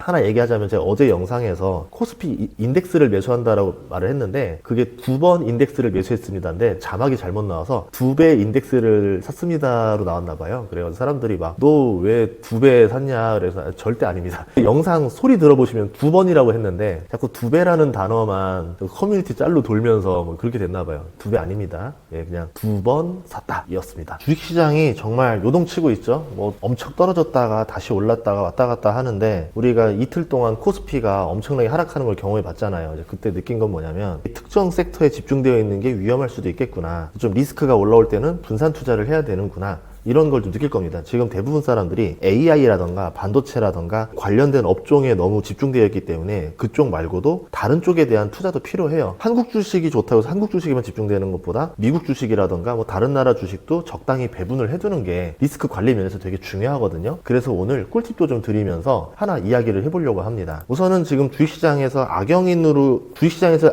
하나 얘기하자면 제가 어제 영상에서 코스피 인덱스를 매수한다라고 말을 했는데 그게 2번 인덱스를 매수했습니다인데 자막이 잘못 나와서 2배 인덱스를 샀습니다로 나왔나 봐요. 그래서 사람들이 막 너 왜 2배 샀냐 그래서 절대 아닙니다. 영상 소리 들어보시면 2번이라고 했는데 자꾸 2배라는 단어만 커뮤니티 짤로 돌면서 뭐 그렇게 됐나 봐요. 2배 아닙니다. 예, 그냥 2번 샀다 이었습니다. 주식시장이 정말 요동치고 있죠. 뭐 엄청 떨어졌다가 다시 올랐다가 왔다 갔다 하는데 우리가 이틀 동안 코스피가 엄청나게 하락하는 걸 경험해 봤잖아요. 이제 그때 느낀 건 뭐냐면 특정 섹터에 집중되어 있는 게 위험할 수도 있겠구나. 좀 리스크가 올라올 때는 분산 투자를 해야 되는구나. 이런 걸 좀 느낄 겁니다. 지금 대부분 사람들이 AI라던가 반도체라던가 관련된 업종에 너무 집중되어 있기 때문에 그쪽 말고도 다른 쪽에 대한 투자도 필요해요. 한국 주식이 좋다고 해서 한국 주식에만 집중되는 것보다 미국 주식이라던가 뭐 다른 나라 주식도 적당히 배분을 해두는 게 리스크 관리 면에서 되게 중요하거든요. 그래서 오늘 꿀팁도 좀 드리면서 하나 이야기를 해보려고 합니다. 우선은 지금 주식시장에서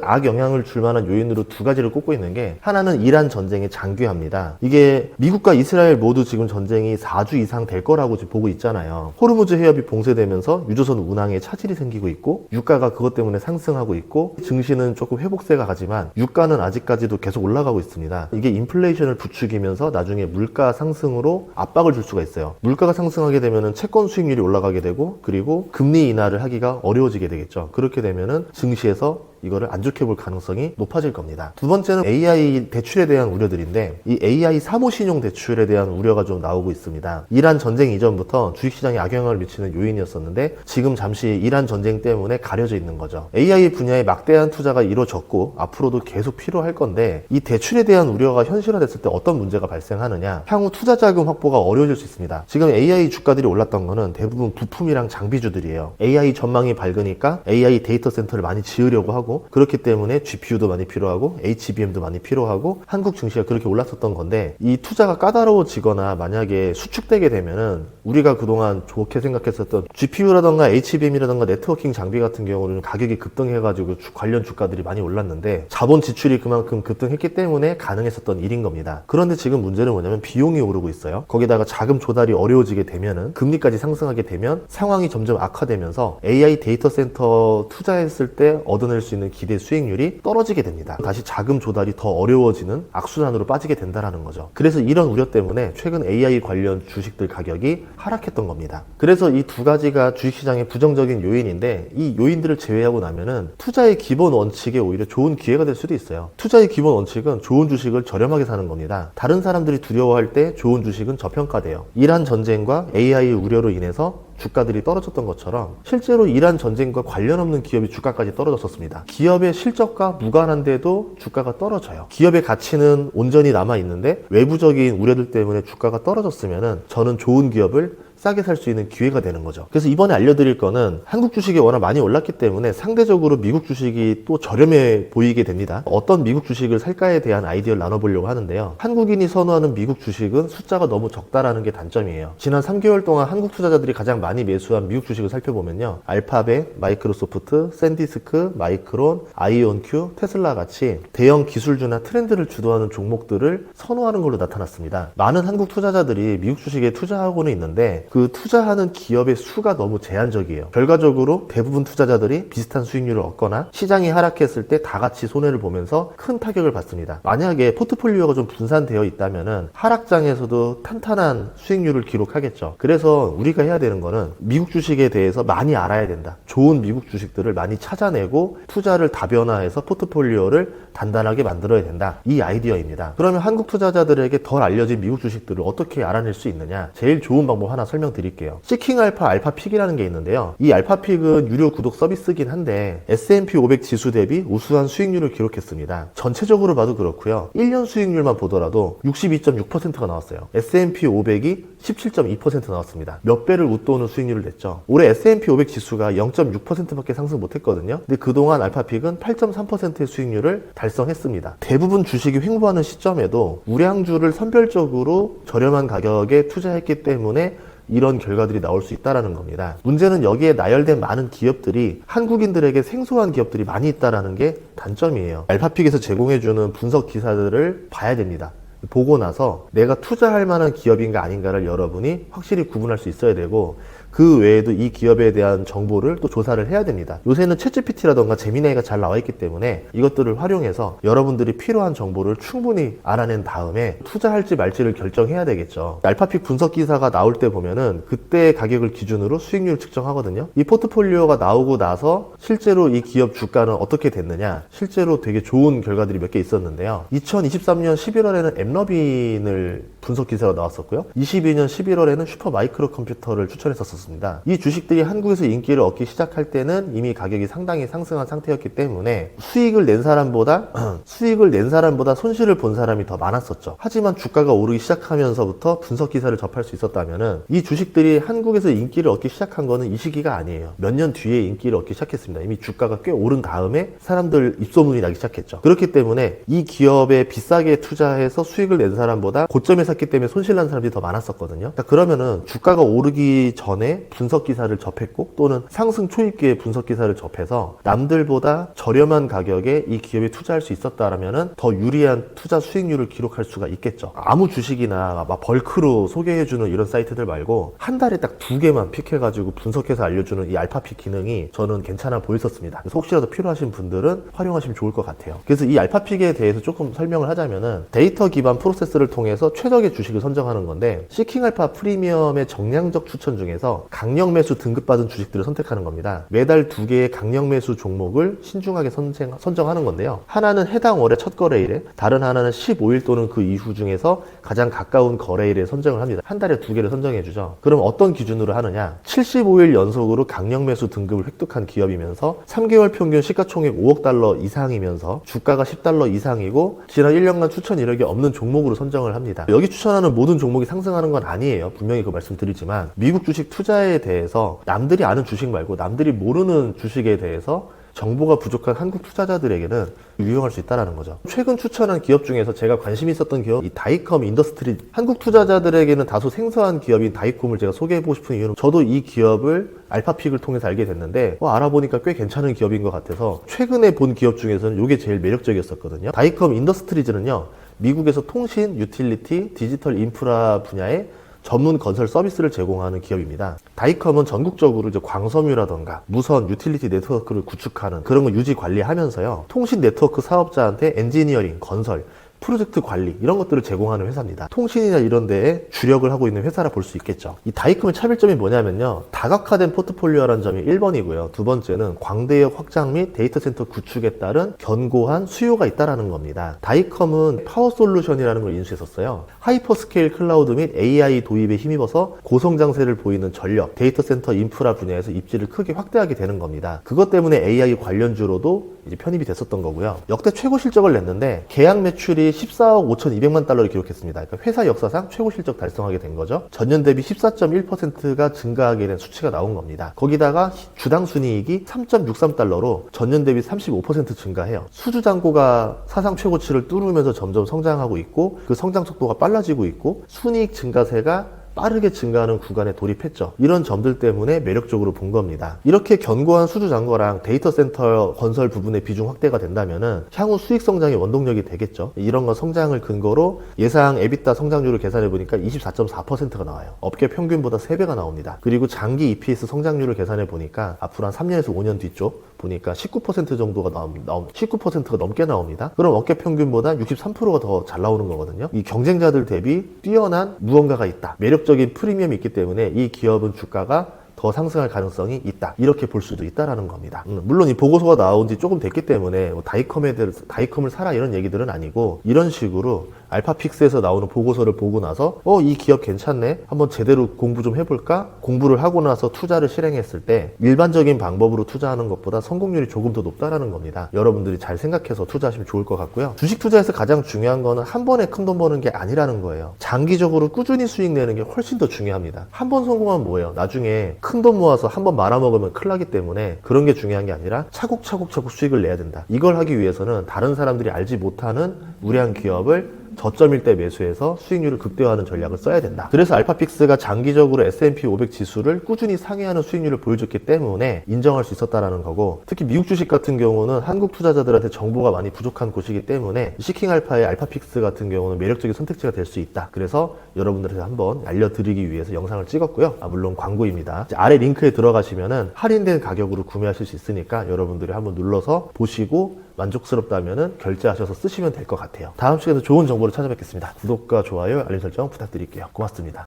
악영향을 줄 만한 요인으로 두 가지를 꼽고 있는 게 하나는 이란 전쟁의 장기화입니다. 이게 미국과 이스라엘 모두 지금 전쟁이 4주 이상 될 거라고 지금 보고 있잖아요. 호르무즈 해협이 봉쇄되면서 유조선 운항에 차질이 생기고 있고 유가가 그것 때문에 상승하고 있고 증시는 조금 회복세가 가지만 유가는 아직까지도 계속 올라가고 있습니다. 이게 인플레이션을 부추기면서 나중에 물가 상승으로 압박을 줄 수가 있어요. 물가가 상승하게 되면은 채권 수익률이 올라가게 되고 그리고 금리 인하를 하기가 어려워지게 되겠죠. 그렇게 되면은 증시에서 이거를 안 좋게 볼 가능성이 높아질 겁니다. 두 번째는 AI 대출에 대한 우려들인데 이 AI 사모신용 대출에 대한 우려가 좀 나오고 있습니다. 이란 전쟁 이전부터 주식시장에 악영향을 미치는 요인이었었는데 지금 잠시 이란 전쟁 때문에 가려져 있는 거죠. AI 분야에 막대한 투자가 이루어졌고 앞으로도 계속 필요할 건데 이 대출에 대한 우려가 현실화됐을 때 어떤 문제가 발생하느냐, 향후 투자 자금 확보가 어려워질 수 있습니다. 지금 AI 주가들이 올랐던 거는 대부분 부품이랑 장비주들이에요. AI 전망이 밝으니까 AI 데이터 센터를 많이 지으려고 하고 그렇기 때문에 GPU도 많이 필요하고 HBM도 많이 필요하고 한국 증시가 그렇게 올랐었던 건데 이 투자가 까다로워지거나 만약에 수축되게 되면은 우리가 그동안 좋게 생각했었던 GPU라던가 HBM이라던가 네트워킹 장비 같은 경우는 가격이 급등해가지고 관련 주가들이 많이 올랐는데 자본 지출이 그만큼 급등했기 때문에 가능했었던 일인 겁니다. 그런데 지금 문제는 뭐냐면 비용이 오르고 있어요. 거기다가 자금 조달이 어려워지게 되면은 금리까지 상승하게 되면 상황이 점점 악화되면서 AI 데이터 센터 투자했을 때 얻어낼 수 있는 기대 수익률이 떨어지게 됩니다. 다시 자금 조달이 더 어려워지는 악순환으로 빠지게 된다는 거죠. 그래서 이런 우려 때문에 최근 AI 관련 주식들 가격이 하락했던 겁니다. 그래서 이 두 가지가 주식시장의 부정적인 요인인데 이 요인들을 제외하고 나면은 투자의 기본 원칙에 오히려 좋은 기회가 될 수도 있어요. 투자의 기본 원칙은 좋은 주식을 저렴하게 사는 겁니다. 다른 사람들이 두려워할 때 좋은 주식은 저평가돼요. 이란 전쟁과 AI 우려로 인해서 주가들이 떨어졌던 것처럼 실제로 이란 전쟁과 관련 없는 기업이 주가까지 떨어졌었습니다. 기업의 실적과 무관한데도 주가가 떨어져요. 기업의 가치는 온전히 남아있는데 외부적인 우려들 때문에 주가가 떨어졌으면은 저는 좋은 기업을 싸게 살 수 있는 기회가 되는 거죠. 그래서 이번에 알려드릴 거는 한국 주식이 워낙 많이 올랐기 때문에 상대적으로 미국 주식이 또 저렴해 보이게 됩니다. 어떤 미국 주식을 살까에 대한 아이디어를 나눠보려고 하는데요. 한국인이 선호하는 미국 주식은 숫자가 너무 적다라는 게 단점이에요. 지난 3개월 동안 한국 투자자들이 가장 많이 매수한 미국 주식을 살펴보면요. 알파벳, 마이크로소프트, 샌디스크, 마이크론, 아이온큐, 테슬라 같이 대형 기술주나 트렌드를 주도하는 종목들을 선호하는 걸로 나타났습니다. 많은 한국 투자자들이 미국 주식에 투자하고는 있는데 그 투자하는 기업의 수가 너무 제한적이에요. 결과적으로 대부분 투자자들이 비슷한 수익률을 얻거나 시장이 하락했을 때 다 같이 손해를 보면서 큰 타격을 받습니다. 만약에 포트폴리오가 좀 분산되어 있다면은 하락장에서도 탄탄한 수익률을 기록하겠죠. 그래서 우리가 해야 되는 거는 미국 주식에 대해서 많이 알아야 된다. 좋은 미국 주식들을 많이 찾아내고 투자를 다변화해서 포트폴리오를 단단하게 만들어야 된다. 이 아이디어입니다. 그러면 한국 투자자들에게 덜 알려진 미국 주식들을 어떻게 알아낼 수 있느냐? 제일 좋은 방법 하나 설명드릴게요. 시킹알파 알파픽이라는 게 있는데요. 이 알파픽은 유료 구독 서비스긴 한데 S&P 500 지수 대비 우수한 수익률을 기록했습니다. 전체적으로 봐도 그렇고요. 1년 수익률만 보더라도 62.6%가 나왔어요. S&P 500이 17.2% 나왔습니다. 몇 배를 웃도는 수익률을 냈죠. 올해 S&P 500 지수가 0.6%밖에 상승 못했거든요. 근데 그동안 알파픽은 8.3%의 수익률을 달성했습니다. 대부분 주식이 횡보하는 시점에도 우량주를 선별적으로 저렴한 가격에 투자했기 때문에 이런 결과들이 나올 수 있다는 겁니다. 문제는 여기에 나열된 많은 기업들이 한국인들에게 생소한 기업들이 많이 있다는 게 단점이에요. 알파픽에서 제공해주는 분석 기사들을 봐야 됩니다. 보고 나서 내가 투자할 만한 기업인가 아닌가를 여러분이 확실히 구분할 수 있어야 되고 그 외에도 이 기업에 대한 정보를 또 조사를 해야 됩니다. 요새는 챗GPT라던가 제미나이가 잘 나와 있기 때문에 이것들을 활용해서 여러분들이 필요한 정보를 충분히 알아낸 다음에 투자할지 말지를 결정해야 되겠죠. 알파픽 분석 기사가 나올 때 보면은 그때 가격을 기준으로 수익률을 측정하거든요. 이 포트폴리오가 나오고 나서 실제로 이 기업 주가는 어떻게 됐느냐, 실제로 되게 좋은 결과들이 몇 개 있었는데요. 2023년 11월에는 엠러빈을 분석 기사가 나왔었고요. 22년 11월에는 슈퍼마이크로 컴퓨터를 추천했었습니다. 이 주식들이 한국에서 인기를 얻기 시작할 때는 이미 가격이 상당히 상승한 상태였기 때문에 수익을 낸 사람보다 손실을 본 사람이 더 많았었죠. 하지만 주가가 오르기 시작하면서부터 분석 기사를 접할 수 있었다면은 이 주식들이 한국에서 인기를 얻기 시작한 거는 이 시기가 아니에요. 몇 년 뒤에 인기를 얻기 시작했습니다. 이미 주가가 꽤 오른 다음에 사람들 입소문이 나기 시작했죠. 그렇기 때문에 이 기업에 비싸게 투자해서 수익을 낸 사람보다 고점에 샀기 때문에 손실 난 사람들이 더 많았었거든요. 자, 그러면은 주가가 오르기 전에 분석 기사를 접했고 또는 상승 초입기에 분석 기사를 접해서 남들보다 저렴한 가격에 이 기업에 투자할 수 있었다라면은 더 유리한 투자 수익률을 기록할 수가 있겠죠. 아무 주식이나 막 벌크로 소개해주는 이런 사이트들 말고 한 달에 딱 2개만 픽해가지고 분석해서 알려주는 이 알파픽 기능이 저는 괜찮아 보였었습니다. 그래서 혹시라도 필요하신 분들은 활용하시면 좋을 것 같아요. 그래서 이 알파픽에 대해서 조금 설명을 하자면은 데이터 기반 프로세스를 통해서 최적의 주식을 선정하는 건데 시킹알파 프리미엄의 정량적 추천 중에서 강력 매수 등급받은 주식들을 선택하는 겁니다. 매달 2개의 강력 매수 종목을 신중하게 선정하는 건데요. 하나는 해당 월의 첫 거래일에, 다른 하나는 15일 또는 그 이후 중에서 가장 가까운 거래일에 선정을 합니다. 한 달에 2개를 선정해주죠. 그럼 어떤 기준으로 하느냐? 75일 연속으로 강력 매수 등급을 획득한 기업이면서 3개월 평균 시가총액 5억 달러 이상이면서 주가가 10달러 이상이고 지난 1년간 추천 이력이 없는 종목으로 선정을 합니다. 여기 추천하는 모든 종목이 상승하는 건 아니에요. 분명히 그 말씀드리지만 미국 주식 투자에 대해서 남들이 아는 주식 말고 남들이 모르는 주식에 대해서 정보가 부족한 한국 투자자들에게는 유용할 수 있다는 거죠. 최근 추천한 기업 중에서 제가 관심 있었던 기업, 이 다이컴 인더스트리, 한국 투자자들에게는 다소 생소한 기업인 다이컴을 제가 소개해보고 싶은 이유는 저도 이 기업을 알파픽을 통해서 알게 됐는데 알아보니까 꽤 괜찮은 기업인 것 같아서 최근에 본 기업 중에서는 이게 제일 매력적이었었거든요. 다이컴 인더스트리즈는요, 미국에서 통신, 유틸리티, 디지털 인프라 분야의 전문 건설 서비스를 제공하는 기업입니다. 다이컴은 전국적으로 이제 광섬유라던가 무선 유틸리티 네트워크를 구축하는 그런 거 유지 관리하면서요. 통신 네트워크 사업자한테 엔지니어링, 건설, 프로젝트 관리 이런 것들을 제공하는 회사입니다. 통신이나 이런 데에 주력을 하고 있는 회사라 볼 수 있겠죠. 이 다이컴의 차별점이 뭐냐면요. 다각화된 포트폴리오라는 점이 1번이고요. 두 번째는 광대역 확장 및 데이터 센터 구축에 따른 견고한 수요가 있다는 겁니다. 다이컴은 파워솔루션이라는 걸 인수했었어요. 하이퍼스케일 클라우드 및 AI 도입에 힘입어서 고성장세를 보이는 전력, 데이터 센터 인프라 분야에서 입지를 크게 확대하게 되는 겁니다. 그것 때문에 AI 관련주로도 이제 편입이 됐었던 거고요. 역대 최고 실적을 냈는데 계약 매출이 14억 5,200만 달러를 기록했습니다. 그러니까 회사 역사상 최고 실적 달성하게 된 거죠. 전년 대비 14.1%가 증가하게 된 수치가 나온 겁니다. 거기다가 주당 순이익이 3.63달러로 전년 대비 35% 증가해요. 수주 잔고가 사상 최고치를 뚫으면서 점점 성장하고 있고 그 성장 속도가 빨라지고 있고 순이익 증가세가 빠르게 증가하는 구간에 돌입했죠. 이런 점들 때문에 매력적으로 본 겁니다. 이렇게 견고한 수주 잔고랑 데이터 센터 건설 부분의 비중 확대가 된다면은 향후 수익 성장의 원동력이 되겠죠. 이런 건 성장을 근거로 예상 에비타 성장률을 계산해 보니까 24.4%가 나와요. 업계 평균보다 3배가 나옵니다. 그리고 장기 EPS 성장률을 계산해 보니까 앞으로 한 3년에서 5년 뒤쪽 보니까 19% 정도가 19%가 넘게 나옵니다. 그럼 업계 평균보다 63%가 더 잘 나오는 거거든요. 이 경쟁자들 대비 뛰어난 무언가가 있다. 매력적인 프리미엄이 있기 때문에 이 기업은 주가가 더 상승할 가능성이 있다. 이렇게 볼 수도 있다라는 겁니다. 물론 이 보고서가 나온 지 조금 됐기 때문에 다이컴을 사라 이런 얘기들은 아니고 이런 식으로 알파픽스에서 나오는 보고서를 보고 나서 이 기업 괜찮네? 한번 제대로 공부 좀 해볼까? 공부를 하고 나서 투자를 실행했을 때 일반적인 방법으로 투자하는 것보다 성공률이 조금 더 높다라는 겁니다. 여러분들이 잘 생각해서 투자하시면 좋을 것 같고요. 주식 투자에서 가장 중요한 거는 한 번에 큰 돈 버는 게 아니라는 거예요. 장기적으로 꾸준히 수익 내는 게 훨씬 더 중요합니다. 한 번 성공하면 뭐예요? 나중에 큰 돈 모아서 한 번 말아먹으면 큰일 나기 때문에 그런 게 중요한 게 아니라 차곡차곡 수익을 내야 된다. 이걸 하기 위해서는 다른 사람들이 알지 못하는 우량한 기업을 저점일 때 매수해서 수익률을 극대화하는 전략을 써야 된다. 그래서 알파픽스가 장기적으로 S&P 500 지수를 꾸준히 상회하는 수익률을 보여줬기 때문에 인정할 수 있었다라는 거고, 특히 미국 주식 같은 경우는 한국 투자자들한테 정보가 많이 부족한 곳이기 때문에 시킹알파의 알파픽스 같은 경우는 매력적인 선택지가 될 수 있다. 그래서 여러분들한테 한번 알려드리기 위해서 영상을 찍었고요. 물론 광고입니다. 아래 링크에 들어가시면은 할인된 가격으로 구매하실 수 있으니까 여러분들이 한번 눌러서 보시고 만족스럽다면은 결제하셔서 쓰시면 될 것 같아요. 다음 시간에 좋은 정보로 찾아뵙겠습니다. 구독과 좋아요, 알림 설정 부탁드릴게요. 고맙습니다.